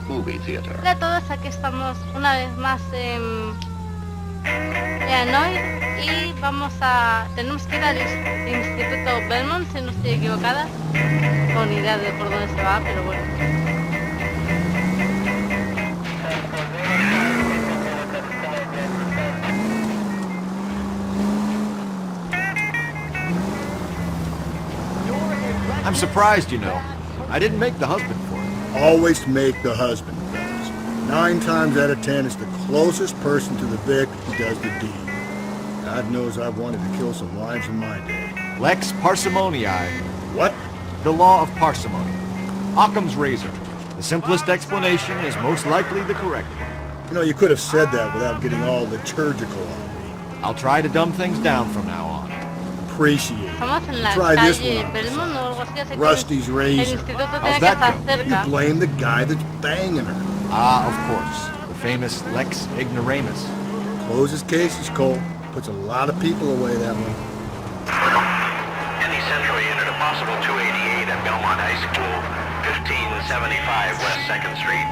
Hola a todos, aquí estamos una vez más en Noire y tenemos que ir al Instituto Belmont, si no estoy equivocada, con idea de por dónde se va, pero bueno. I'm surprised, you know. I didn't make the husband for it. Always make the husband, fellas. 9 times out of 10, it's the closest person to the vic who does the deed. God knows I've wanted to kill some wives in my day. Lex parsimoniae. What? The law of parsimony. Occam's razor. The simplest explanation is most likely the correct one. You know, you could have said that without getting all liturgical on me. I'll try to dumb things down from now on. Appreciate it. Estamos en la Try this calle one. Belmont o algo así, así que Rusty's el razor. instituto How's tiene que that estar go? You cerca. blame the guy that's banging her. Ah, of course. The famous Lex ignoramus. Closes cases, Cole. Puts a lot of people away that way. Any Central unit, a possible 288 at Belmont High School, 1575 West 2nd Street.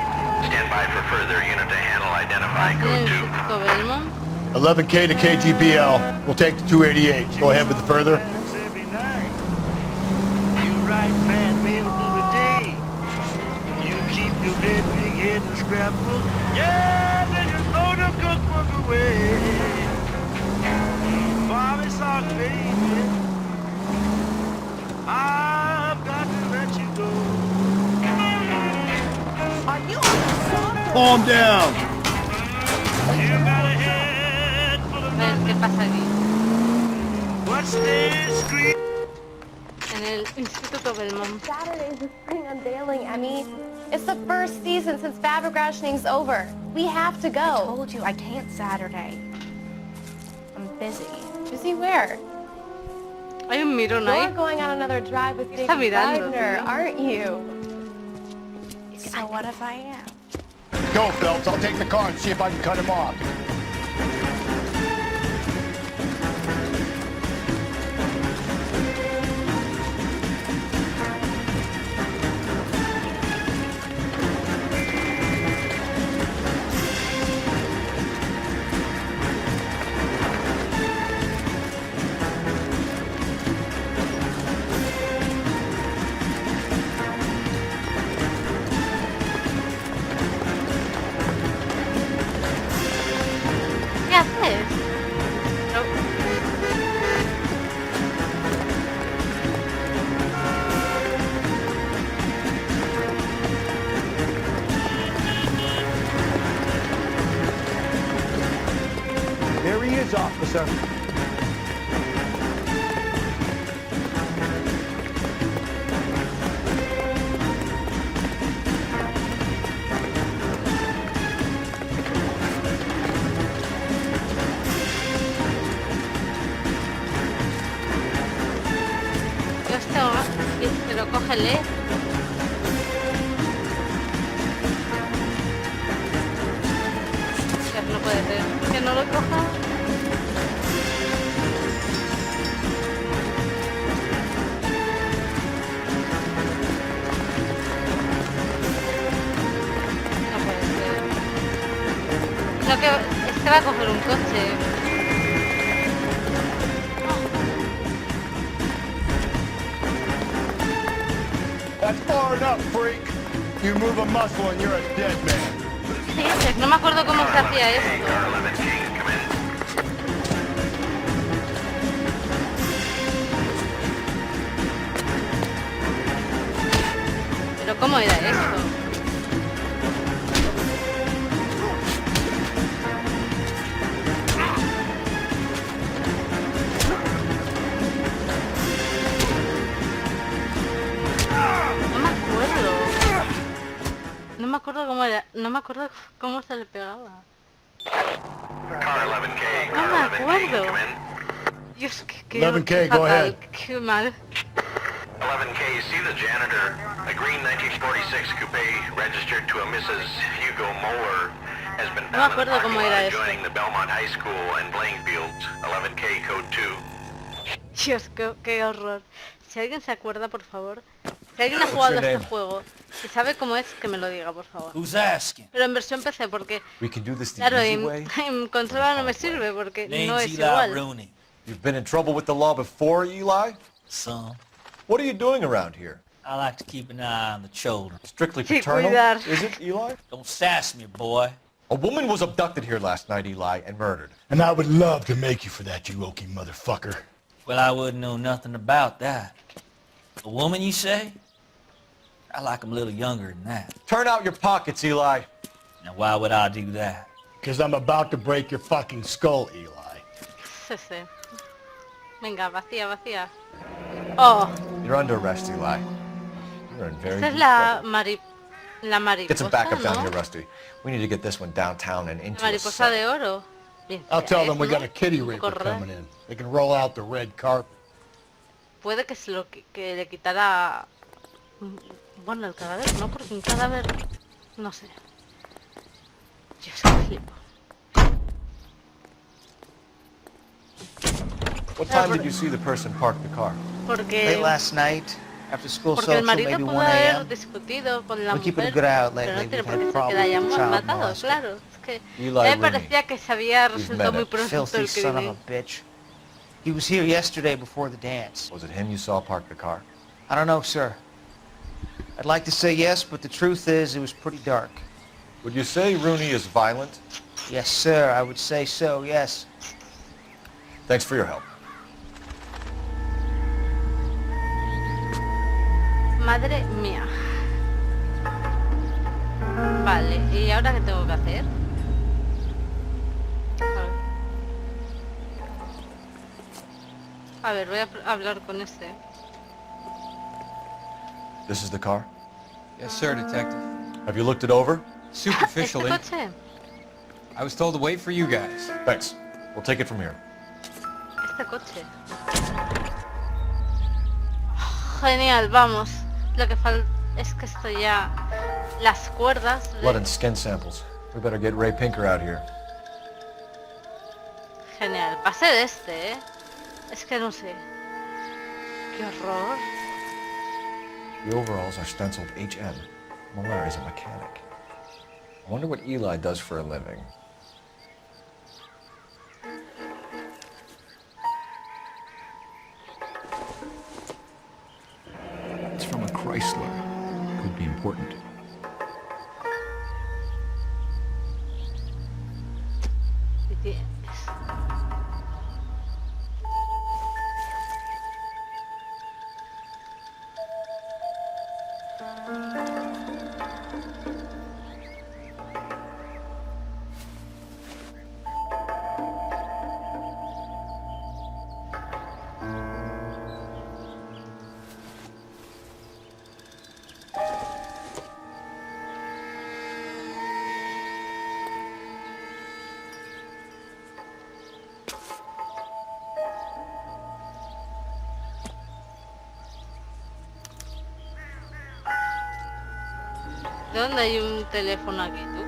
Stand by for further unit to handle identify El code 2. Instituto Belmont. 11K to KGPL. We'll take the 288. Go ahead with the further. You right, man, man, through the day. You keep your dead big head in the scrapbook. Yeah, then you throw the cookbook away. Bobby sock, baby. I've got to let you go. Are you on Calm down. You got a head full of A ver qué pasa aquí. what's this scream? En el Instituto Belmont. Saturday's the spring unveiling, Emmy. It's the first season since fabric rationing's over. We have to go. I told you I can't Saturday. I'm busy. Busy where? Hay un mirón You're ahí. going on another drive with David Está mirando, Wagner, tío. aren't you? So what if I am? Go, Phelps. I'll take the car and see if I can cut him off. ¿Qué haces? No. There he is, officer. Dios, pero cógele. Dios, no puede ser. Que no lo coja. No puede ser. No, que es que va a coger un coche. That's far enough, freak. You move a muscle and you're a dead man. ¿Qué dices? No me acuerdo cómo se hacía esto. Car 11K, come in. Pero ¿cómo era esto? No me acuerdo. No me acuerdo cómo era. No me acuerdo cómo se le pegaba. Car 11K, No car me 11K, acuerdo. come in. Dios, qué 11K, go fatal, ahead. qué mal. 11K, see the janitor. A green 1946 coupe registered to a Mrs. Hugo Moeller has been No me found in the acuerdo parking cómo lot era esto. adjoining the Belmont High School and playing fields. 11K, code 2. Dios, qué horror. Si alguien se acuerda, por favor. Si Si alguien ha jugado a este juego y sabe cómo es, que me lo diga, por favor. Who's asking? Pero en versión PC, porque We can do this the claro, easy en, way. en consola no me sirve, porque no Name's es Eli igual. Rooney. You've been in trouble with the law before, Eli? Son, What are you doing around here? I like to keep an eye on the children. Strictly Sí, paternal, cuidar. is it, Eli? Don't sass me, boy. A woman was abducted here last night, Eli, and murdered. And I would love to make you for that, you oaky motherfucker. Well, I wouldn't know nothing about that. A woman, you say? I like 'em a little younger than that. Turn out your pockets, Eli. Now, why would I do that? Because I'm about to break your fucking skull, Eli. Sí, sí. Venga, vacía, vacía. Oh, You're under arrest, Eli. You're in very esta es deep la trouble. mariposa, Get some backup down ¿no? here, Rusty. We need to get this one downtown and into a Mariposa cell. de oro. Bien I'll fea tell them es, we ¿no? got a kitty Un raper poco rara. coming in. They can roll out the red carpet. Puede que se lo que le quitara... Bueno, el cadáver, ¿no? Porque un cadáver... No sé. Yo es que flipo. What time did you see the person park the car? Porque... Late last night, after school Porque el social, marido maybe pudo 1 haber a.m. discutido con la We keep it a mujer, good eye out pero no lately. tiene We've por qué had ser que la problems hayamos with child matado, molesting. claro. Es que Eli a mí me Rooney. parecía que se había We've resuelto met muy it. pronto Filthy el son of a crimen. bitch. He was here yesterday before the dance. Was it him you saw park the car? I don't know, sir. I'd like to say yes, but the truth is it was pretty dark. Would you say Rooney is violent? Yes, sir, I would say so, yes. Thanks for your help. Madre mía. Vale, ¿y ahora qué tengo que hacer? A ver, voy a hablar con este. This is the car? Yes, sir, Detective. Have you looked it over? ¿Este Superficially, coche? I was told to wait for you guys. Thanks. We'll take it from here. Este coche. Genial, vamos. Lo que falta es que esto ya... Las cuerdas... Blood and skin samples. We better get Ray Pinker out here. Genial. Pasé de este, ¿eh? Es que no sé. ¡Qué horror! The overalls are stenciled HM. Noire is a mechanic. I wonder what Eli does for a living. It's from a Chrysler. Could be important. Y tienes... ¿De dónde hay un teléfono aquí, tú?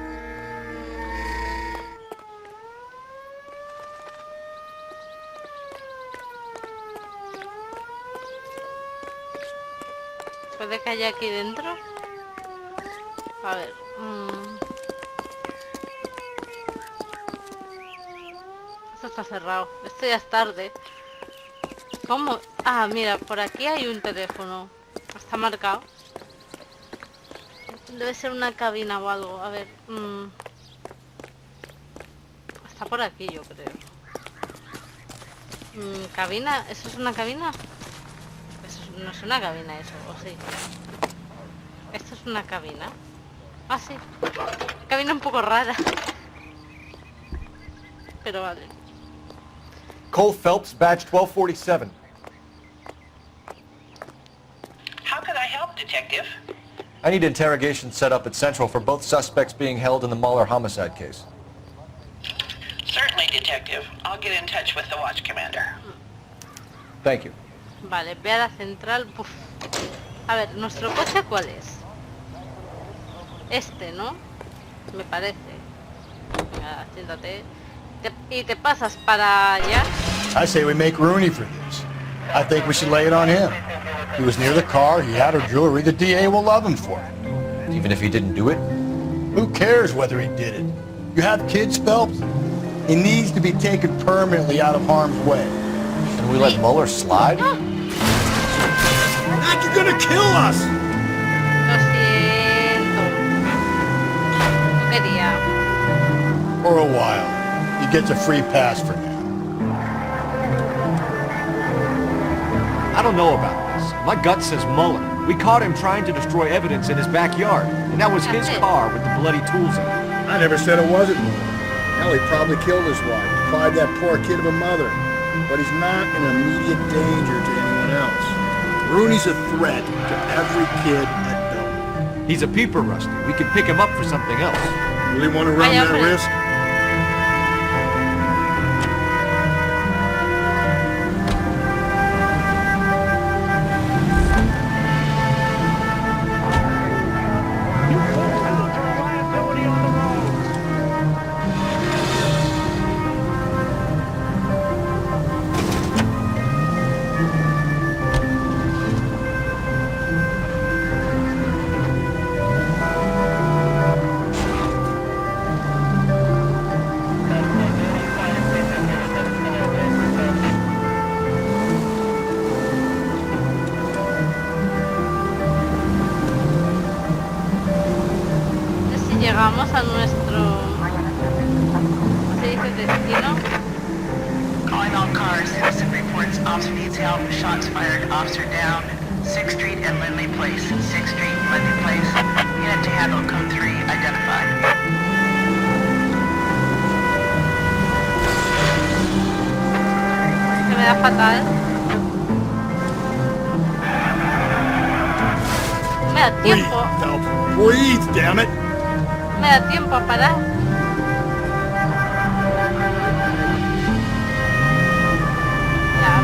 ¿Puede que haya aquí dentro? A ver... Esto está cerrado. Esto ya es tarde. ¿Cómo? Ah, mira, por aquí hay un teléfono. Está marcado. Debe ser una cabina o algo. A ver... Está por aquí, yo creo. ¿Cabina? ¿Eso es una cabina? No es una cabina eso, ¿o sí? Esto es una cabina. Ah, sí. Cabina un poco rara. Pero vale. Cole Phelps, badge 1247. How can I help, Detective? I need interrogation set up at Central for both suspects being held in the Muller homicide case. Certainly, Detective. I'll get in touch with the watch commander. Thank you. Vale, ve a la central. Uf. A ver, ¿nuestro coche cuál es? Este, ¿no? Me parece. Venga, siéntate. Y te pasas para allá. I say we make Rooney for this. I think we should lay it on him. He was near the car, he had her jewelry, the DA will love him for it. Even if he didn't do it? Who cares whether he did it? You have kids, Phelps? He needs to be taken permanently out of harm's way. And we let Mueller slide? Mac, you're gonna kill us! Lo siento. No quería. For a while. He gets a free pass for now. I don't know about this. My gut says Mueller. We caught him trying to destroy evidence in his backyard, and that was his car with the bloody tools in it. I never said it wasn't Mueller. Hell, he probably killed his wife, deprived that poor kid of a mother. But he's not an immediate danger to anyone else. Rooney's a threat to every kid at Dublin. He's a peeper, Rusty. We could pick him up for something else. Really want to run that risk? Llegamos a nuestro, ¿cómo se dice? Destino. Calling all cars. Citizen reports officer needs help. Shots fired. Officer down. 6th Street and Lindley Place. 6th Street, Lindley Place. Unit to handle. Code 3 identified. Que me da fatal. Me da tiempo. Breathe, damn it! Me da tiempo a parar. Ya.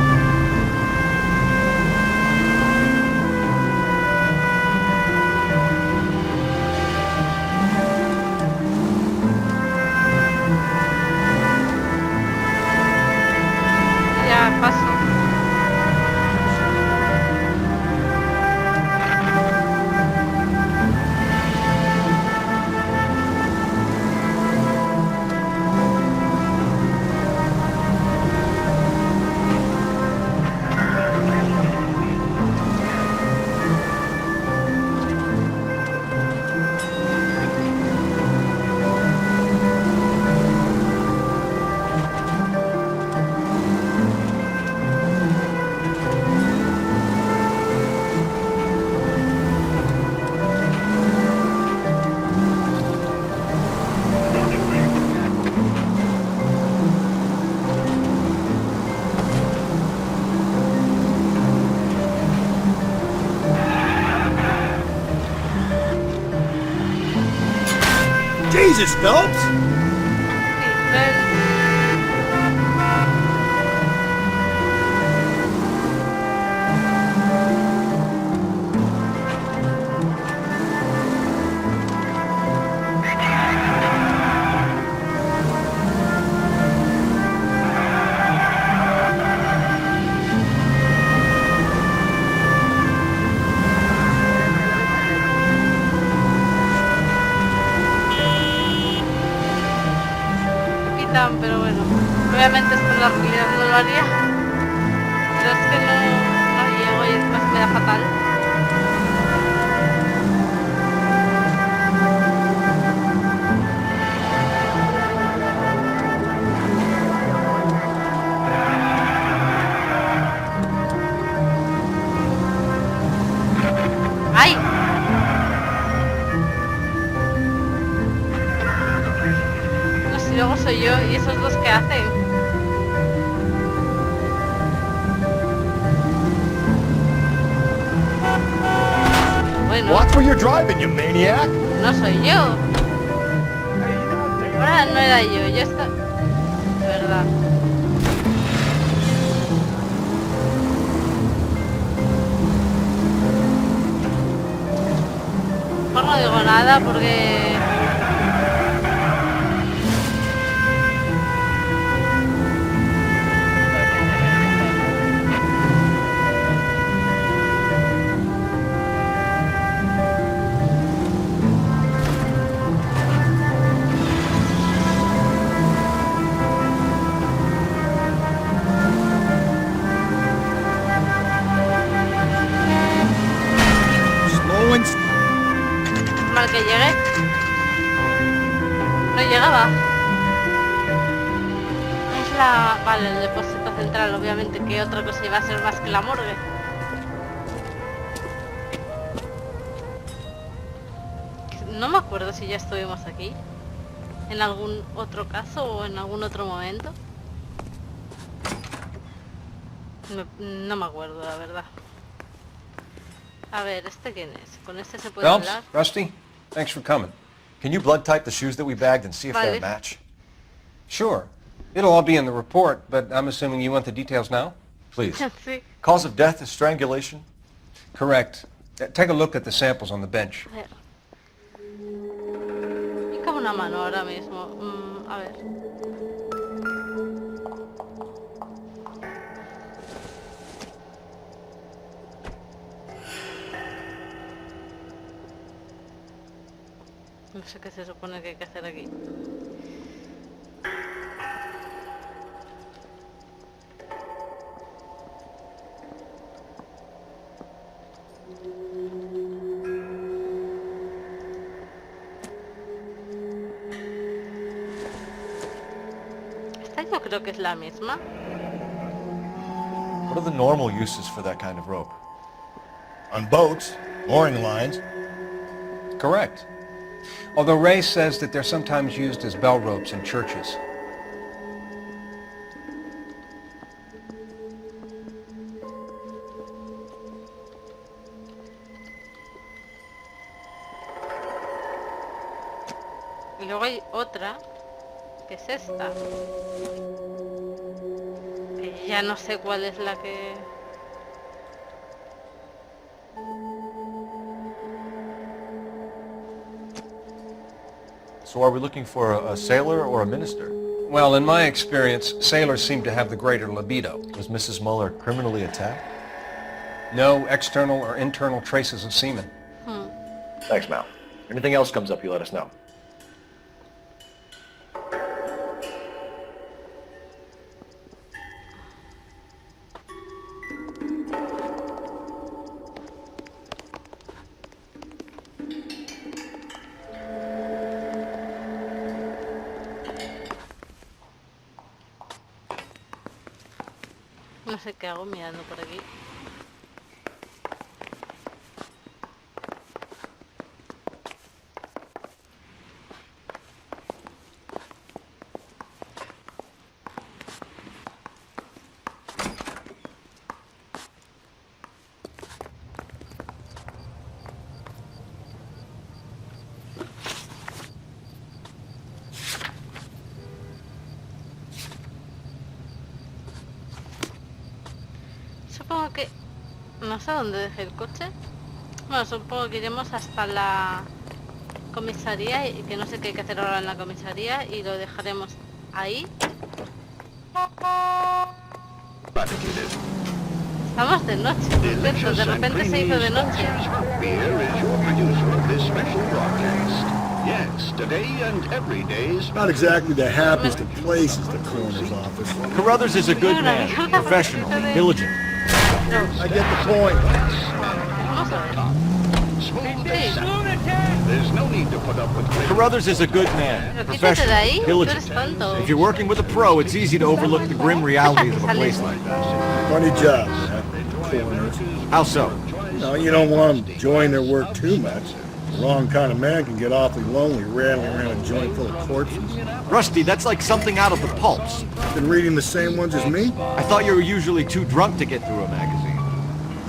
Ya paso. Jesus, Phelps! Pero bueno, obviamente esto en la realidad no lo haría, pero es que no llego y después me da fatal. ¡Ay! Y luego soy yo y esos dos que hacen. Bueno. Watch where you're driving, you maniac. No soy yo. Ahora no era yo estaba... De verdad. Mejor no digo nada porque... llegaba. Es la... Vale, el depósito central, obviamente. ¿Qué otra cosa iba a ser más que la morgue? No me acuerdo si ya estuvimos aquí. En algún otro caso o en algún otro momento. No me acuerdo, la verdad. A ver, ¿este quién es? ¿Con este se puede Phelps, hablar? Rusty, thanks for coming. Can you blood type the shoes that we bagged and see if they're a match? Sure. It'll all be in the report, but I'm assuming you want the details now? Please. Sí. Cause of death is strangulation? Correct. Take a look at the samples on the bench. A ver. Y como una mano ahora mismo. A ver. No sé qué se supone que hay que hacer aquí. Esta yo creo que es la misma. What are the normal uses for that kind of rope? On boats, mooring lines. Correct. Although Ray says that they're sometimes used as bell ropes in churches. Y luego hay otra, que es esta. Que ya no sé cuál es la que... So are we looking for a sailor or a minister? Well, in my experience, sailors seem to have the greater libido. Was Mrs. Muller criminally attacked? No external or internal traces of semen. Thanks, Mal. Anything else comes up, you let us know. No sé qué hago mirando por aquí. Supongo que... No sé dónde dejé el coche. Bueno, supongo que iremos hasta la comisaría y que no sé qué hay que hacer ahora en la comisaría y lo dejaremos ahí. Estamos de noche, por cierto, de repente se hizo de noche. Not exactly the happiest of places, the coroner's office. Carruthers is a good man, professional, diligent. I get the point. Vamos a ver. Sí. Carruthers is a good man, Pero quítate de ahí, professional, tú eres diligent. tonto. If you're working with a pro, it's easy to overlook the grim realities of a place like that. Funny job, man. Coroner. How so? No, you don't want them enjoying their work too much. The wrong kind of man can get awfully lonely rattling around a joint full of corpses. Rusty, that's like something out of the pulps. Been reading the same ones as me? I thought you were usually too drunk to get through a magazine.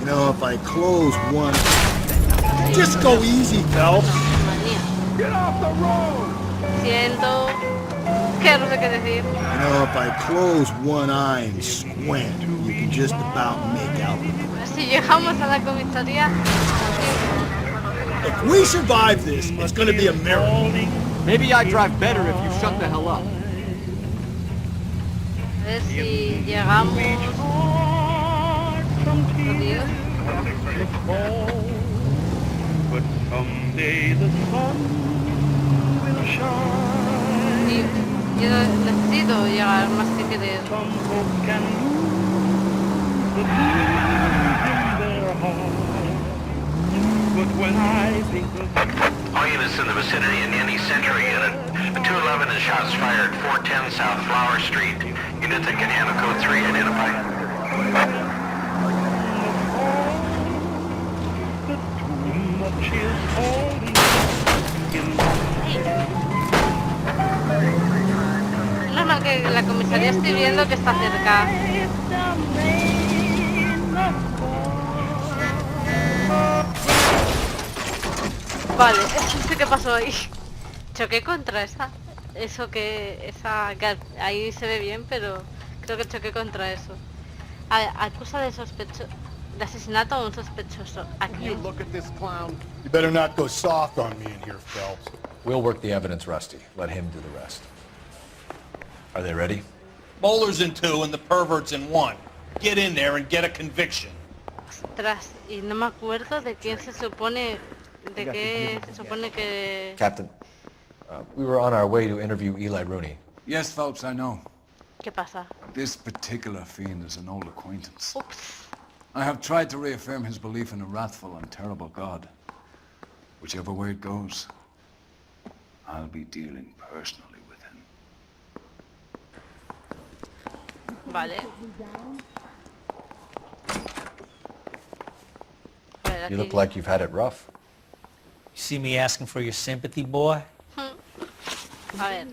You know, if I close one... Just go easy, Phelps. Get off the road! Siento... Que no sé qué decir. You know, if I close one eye and squint, you can just about make out the... Si llegamos a la comisaría... If we survive this, it's gonna be a miracle. Maybe I'd drive better if you shut the hell up. A ver si llegamos... Oh, Dios. But someday the sun will shine. Sí, yo necesito llegar más que querer. Some folk can lose the blues in their heart. But when I think of All units in the vicinity in any Century unit, 211 11 and shots fired 410 South Flower Street. Unit that can handle code 3 identify. No, no, que la comisaría estoy viendo que está cerca. Vale, no sé qué pasó ahí. Choqué contra esa. Eso que... esa... que ahí se ve bien, pero creo que choqué contra eso. A ver, acusa de sospechoso... de asesinato a un sospechoso. Aquí. You better not go soft on me in here, Phelps. We'll work the evidence, Rusty. Let him do the rest. Are they ready? Bowler's in 2 and the pervert's in 1. Get in there and get a conviction. Ostras, y no me acuerdo de quién se supone... de qué se supone que... Captain, we were on our way to interview Eli Rooney. Yes, Phelps, I know. ¿Qué pasa? This particular fiend is an old acquaintance. Oops. I have tried to reaffirm his belief in a wrathful and terrible God. Whichever way it goes, I'll be dealing personally with him. Vale. You look like you've had it rough. You see me asking for your sympathy, boy? A ver.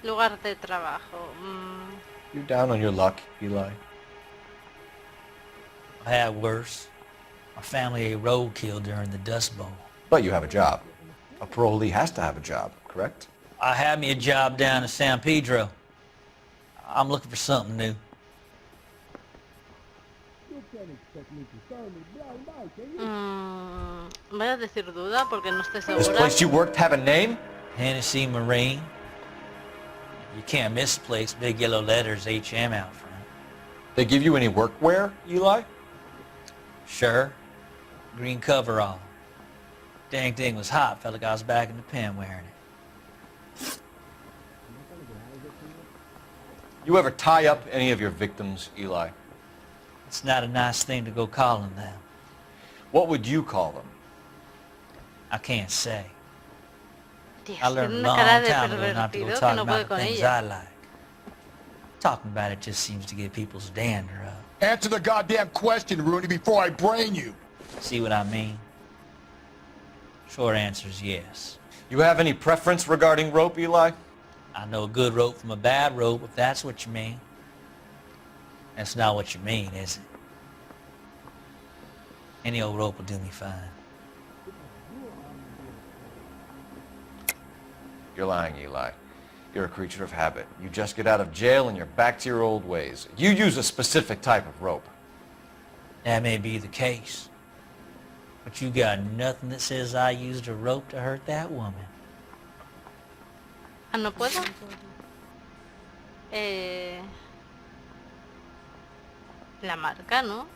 Lugar de trabajo. You're down on your luck, Eli. I had worse. My family ate roadkill during the Dust Bowl. But you have a job. A parolee has to have a job, correct? I had me a job down in San Pedro. I'm looking for something new. Voy a decir duda porque no estoy This segura. place you worked have a name? Hennessy Marine. You can't miss the place. Big yellow letters, HM out front. They give you any workwear, Eli? Sure. Green coverall. Dang thing was hot. Felt like I was back in the pen wearing it. You ever tie up any of your victims, Eli? It's not a nice thing to go calling them. What would you call them? I can't say. Tío, I learned a tiene long una cara de time ago not to go pervertido que talking no puede about the con things ella. I like. Talking about it just seems to get people's dander up. Answer the goddamn question, Rooney, before I brain you. See what I mean? Short answer is yes. You have any preference regarding rope, Eli? I know a good rope from a bad rope, if that's what you mean. That's not what you mean, is it? Any old rope will do me fine. You're lying, Eli. You're a creature of habit. You just get out of jail and you're back to your old ways. You use a specific type of rope. That may be the case. But you got nothing that says I used a rope to hurt that woman. Ah, ¿no puedo? La marca, ¿no?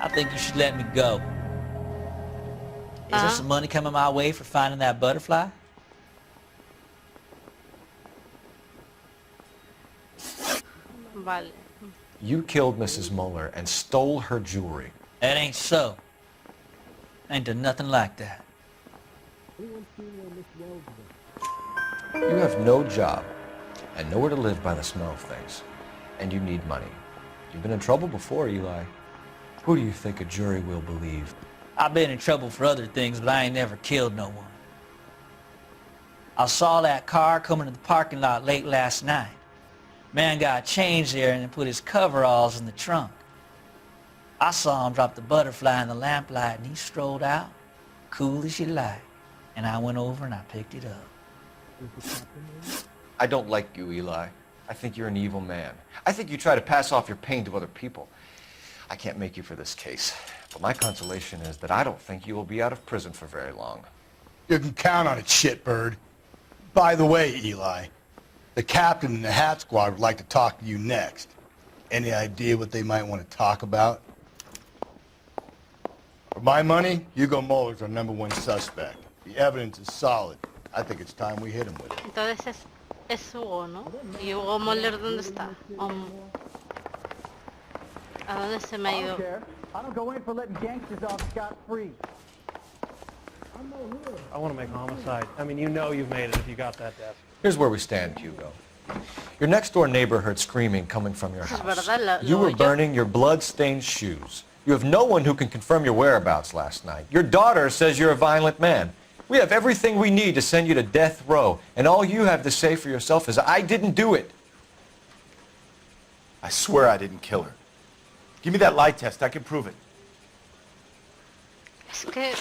I think you should let me go. Is there some money coming my way for finding that butterfly? Vale. You killed Mrs. Muller and stole her jewelry. That ain't so. I ain't done nothing like that. You have no job and nowhere to live by the smell of things. And you need money. You've been in trouble before, Eli. Who do you think a jury will believe? I've been in trouble for other things, but I ain't never killed no one. I saw that car coming to the parking lot late last night. Man got changed there and then put his coveralls in the trunk. I saw him drop the butterfly in the lamplight and he strolled out, cool as you like. And I went over and I picked it up. I don't like you, Eli. I think you're an evil man. I think you try to pass off your pain to other people. I can't make you for this case, but my consolation is that I don't think you will be out of prison for very long. You can count on it, shitbird. By the way, Eli, the captain and the Hat Squad would like to talk to you next. Any idea what they might want to talk about? For my money, Hugo Muller's our #1 suspect. The evidence is solid. I think it's time we hit him with it. Entonces es Hugo, ¿no? ¿Y Hugo Moller dónde está? ¿A dónde se me ha ido? I don't go in for letting gangsters off scot-free. I want to make homicide. I mean, you know you've made it if you got that death. Here's where we stand, Hugo. Your next-door neighbor heard screaming coming from your house. You were burning your blood-stained shoes. You have no one who can confirm your whereabouts last night. Your daughter says you're a violent man. We have everything we need to send you to death row, and all you have to say for yourself is, I didn't do it. I swear I didn't kill her. Give me that lie test. I can prove it. Es que...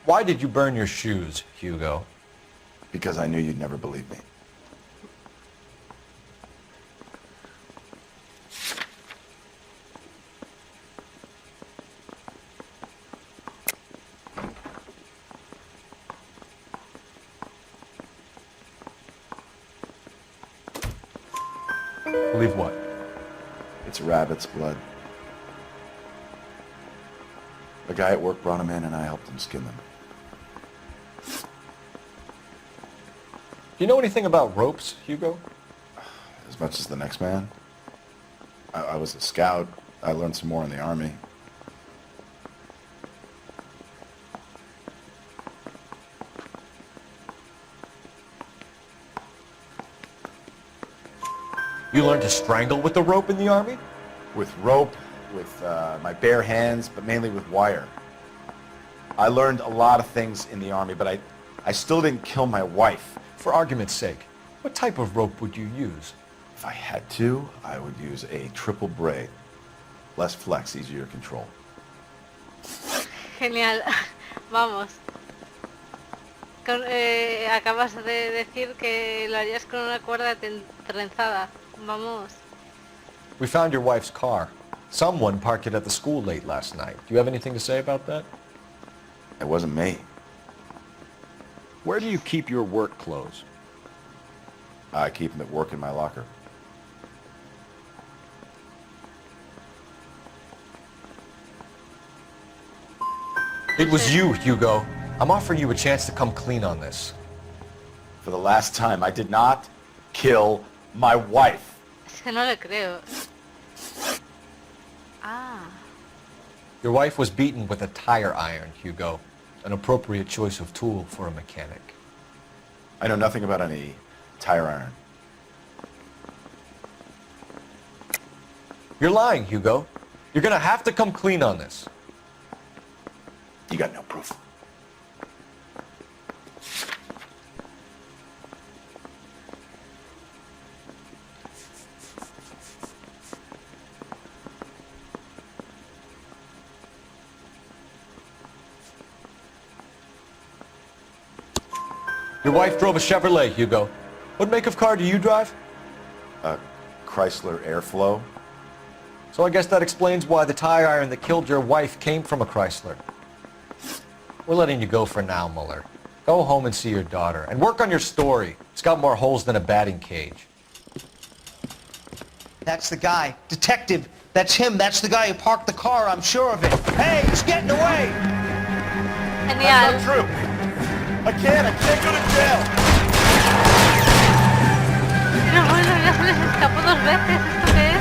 Why did you burn your shoes, Hugo? Because I knew you'd never believe me. Believe what? It's rabbit's blood. A guy at work brought him in and I helped him skin them. Do you know anything about ropes, Hugo? As much as the next man. I was a scout. I learned some more in the army. You learned to strangle with the rope in the army? With rope, with my bare hands, but mainly with wire. I learned a lot of things in the army, but I still didn't kill my wife. For argument's sake, what type of rope would you use? If I had to, I would use a triple braid. Less flex, easier to control. Genial. Vamos. Acabas de decir que lo harías con una cuerda trenzada. Vamos. We found your wife's car. Someone parked it at the school late last night. Do you have anything to say about that? It wasn't me. Where do you keep your work clothes? I keep them at work in my locker. It was you, Hugo. I'm offering you a chance to come clean on this. For the last time, I did not kill my wife. Es que no le creo. Ah. Your wife was beaten with a tire iron, Hugo. An appropriate choice of tool for a mechanic. I know nothing about any tire iron. You're lying, Hugo. You're gonna have to come clean on this. You got no proof. Your wife drove a Chevrolet, Hugo. What make of car do you drive? A Chrysler Airflow. So I guess that explains why the tire iron that killed your wife came from a Chrysler. We're letting you go for now, Muller. Go home and see your daughter, and work on your story. It's got more holes than a batting cage. That's the guy. Detective, that's him. That's the guy who parked the car, I'm sure of it. Hey, he's getting away! Genial. That's not true. I can't go to jail. Pero bueno, ya se les escapó 2 veces. ¿Esto qué es?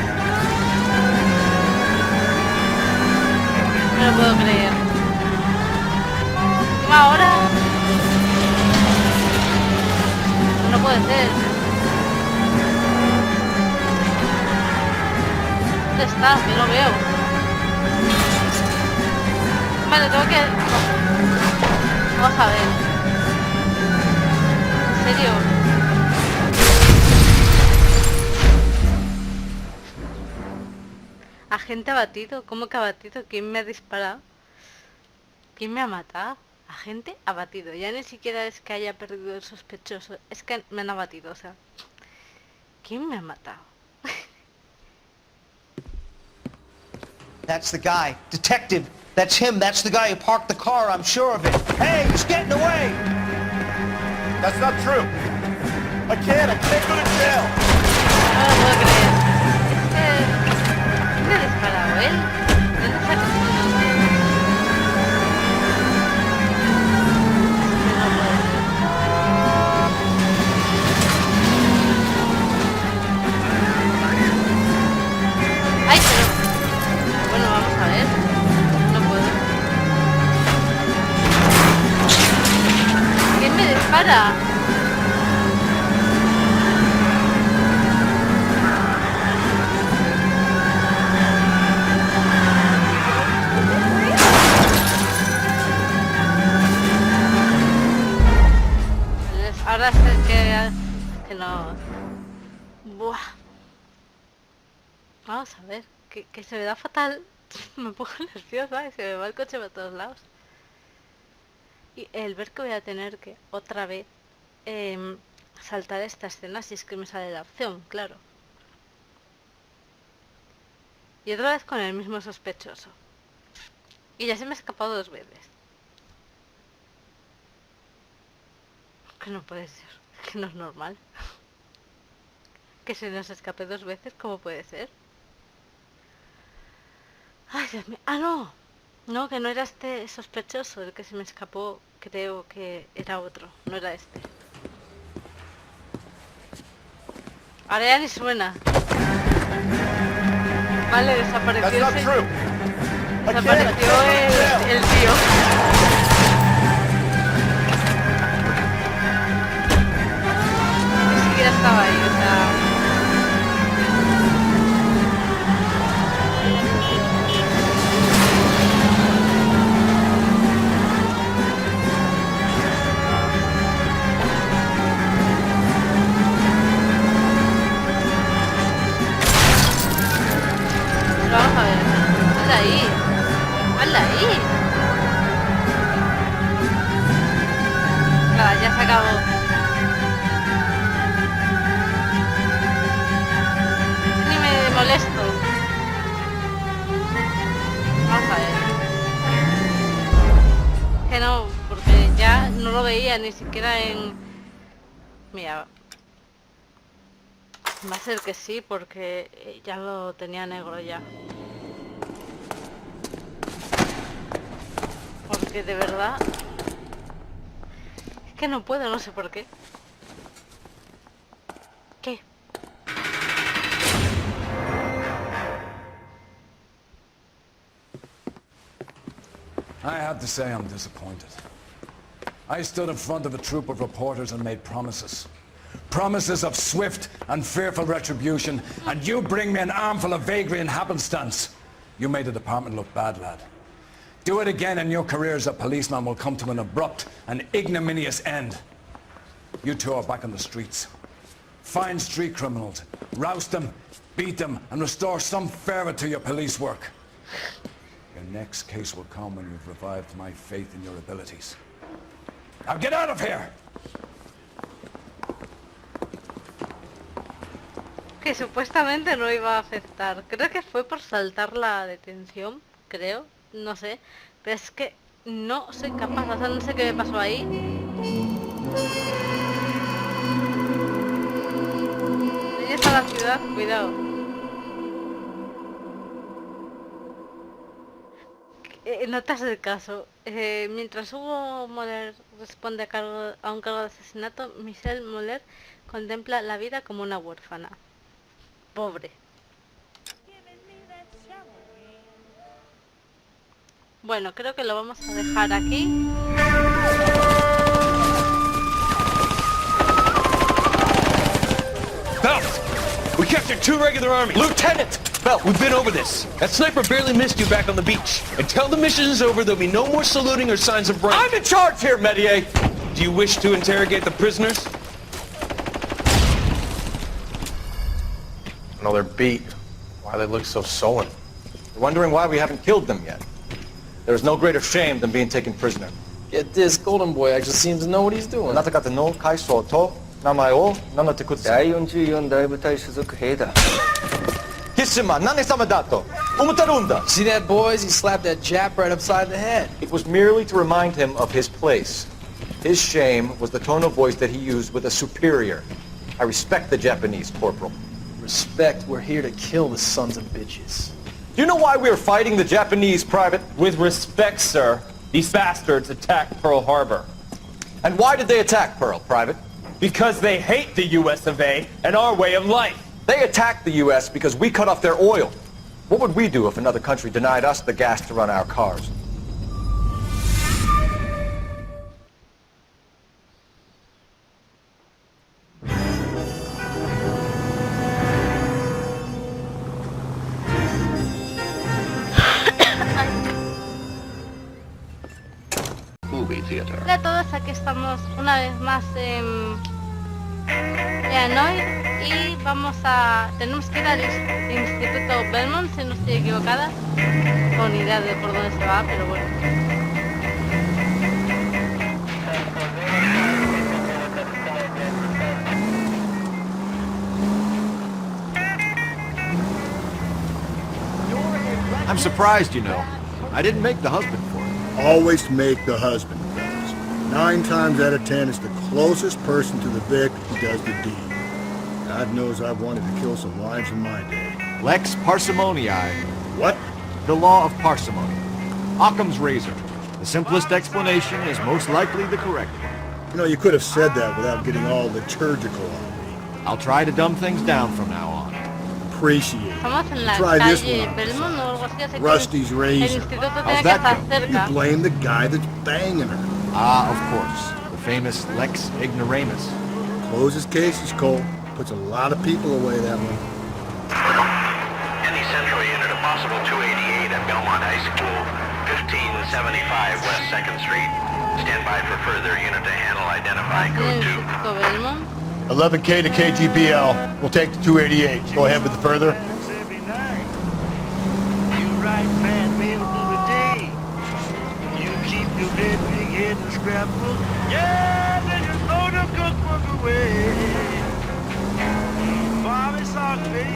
No lo puedo creer. Encima ahora... No puede ser. ¿Dónde está? Yo lo veo. Vale, tengo que... Vamos a ver. ¿En serio? Agente abatido. ¿Cómo que abatido? ¿Quién me ha disparado? ¿Quién me ha matado? Agente abatido. Ya ni siquiera es que haya perdido el sospechoso. Es que me han abatido, o sea. ¿Quién me ha matado? That's the guy. Detective, that's him. That's the guy who parked the car, I'm sure of it. Hey, he's getting away! That's not true. I can't go to jail. No lo puedo creer. Es que... ¿Quién me ha disparado? ¿Él? ¿De dónde saca ese nombre? para! Ahora sé que no... Buah. Vamos a ver, que se me da fatal. Me pongo nerviosa y se me va el coche para todos lados. Y el ver que voy a tener que otra vez saltar esta escena si es que me sale la opción, claro. Y otra vez con el mismo sospechoso. Y ya se me ha escapado 2 veces. Que no puede ser, que no es normal. Que se nos escape 2 veces, ¿cómo puede ser? Ay, Dios mío. ¡Ah, no! No, que no era este sospechoso el que se me escapó. Creo que era otro, no era este. Ahora ya ni suena. Vale, desapareció desapareció el tío. Ni siquiera estaba ahí, o sea... Vamos a ver. Hazla ahí. Hazla ahí. Nada, ya se acabó. Ni me molesto. Vamos a ver. Que no, porque ya no lo veía ni siquiera en... Mira. Va a ser que sí, porque ya lo tenía negro ya. Porque de verdad... Es que no puedo, no sé por qué. ¿Qué? I have to say I'm disappointed. I stood in front of a troop of reporters and made promises. Promises of swift and fearful retribution, and you bring me an armful of vagary and happenstance. You made the department look bad, lad. Do it again and your career as a policeman will come to an abrupt and ignominious end. You two are back on the streets. Find street criminals, roust them, beat them, and restore some fervor to your police work. Your next case will come when you've revived my faith in your abilities. Now get out of here! Que supuestamente no iba a afectar. Creo que fue por saltar la detención, creo, no sé. Pero es que no soy capaz, o sea, no sé qué me pasó ahí. Ahí está la ciudad, cuidado. No te haces caso. Mientras Hugo Moller responde a un cargo de asesinato, Michelle Moller contempla la vida como una huérfana. Pobre. Bueno, creo que lo vamos a dejar aquí. Belt! We captured 2 regular army. Lieutenant! Belt, we've been over this. That sniper barely missed you back on the beach. Until the mission is over, there'll be no more saluting or signs of rank. I'm in charge here, Medier! Do you wish to interrogate the prisoners? No, they're beat. Why they look so sullen? They're wondering why we haven't killed them yet. There's no greater shame than being taken prisoner. Get this, Golden Boy actually seems to know what he's doing. あなた方の階層と名前を名乗ってください。第44大部隊所属兵だ。貴様、何様だと思ってるんだ。 See that, boys? He slapped that Jap right upside the head. It was merely to remind him of his place. His shame was the tone of voice that he used with a superior. I respect the Japanese, Corporal. Respect, we're here to kill the sons of bitches. Do you know why we are fighting the Japanese, Private? With respect, sir, these bastards attacked Pearl Harbor. And why did they attack Pearl, Private? Because they hate the US of A and our way of life. They attacked the US because we cut off their oil. What would we do if another country denied us the gas to run our cars? movie theater. Hola a todos, aquí estamos una vez más en Noire y tenemos que ir al Instituto Belmont, si no estoy equivocada, con idea de por dónde se va, pero bueno. I'm surprised, you know. I didn't make the husband for it. Always make the husband, fellas. 9 times out of 10, it's the closest person to the vic who does the deed. God knows I've wanted to kill some wives in my day. Lex parsimonii. What? The law of parsimony. Occam's razor. The simplest explanation is most likely the correct one. You know, you could have said that without getting all liturgical on me. I'll try to dumb things down from now on. Appreciate it. Estamos en la Try this calle one. Belmont o algo así, así que Rusty's el razor. instituto How's tiene que that estar go? cerca. You blame the guy that's banging her. Ah, of course. The famous Lex ignoramus. Closes cases, Cole. Puts a lot of people away that way. Any Central unit, a possible 288 at Belmont High School, 1575 West 2nd Street. Stand by for further unit to handle identify code 2. Instituto Belmont. 11K to KGPL. We'll take the 288. Go ahead with the further. Every night. You write fan mail through the day. You keep your great big head in the scrapbook. Yeah, then you throw the cookbook away. Bobby sock, baby.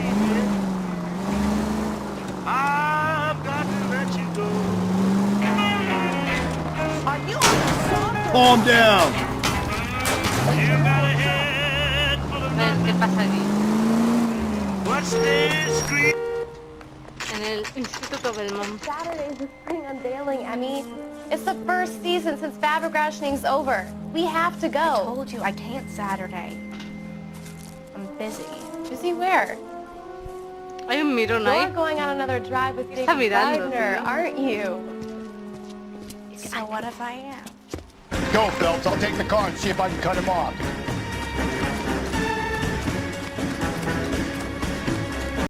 I've got to let you go. Are you on Calm down. You got a head full of A ver qué pasa aquí. what's this scream? En el Instituto Belmont. Saturday's the spring unveiling, Emmy. It's the first season since fabric rationing's over. We have to I go. told you I can't Saturday. I'm busy. Busy where? Hay un mirón You're ahí. going on another drive with Big Está mirando, Gardner, tío. aren't you? So what if I am? Go, Phelps. I'll take the car and see if I can cut him off.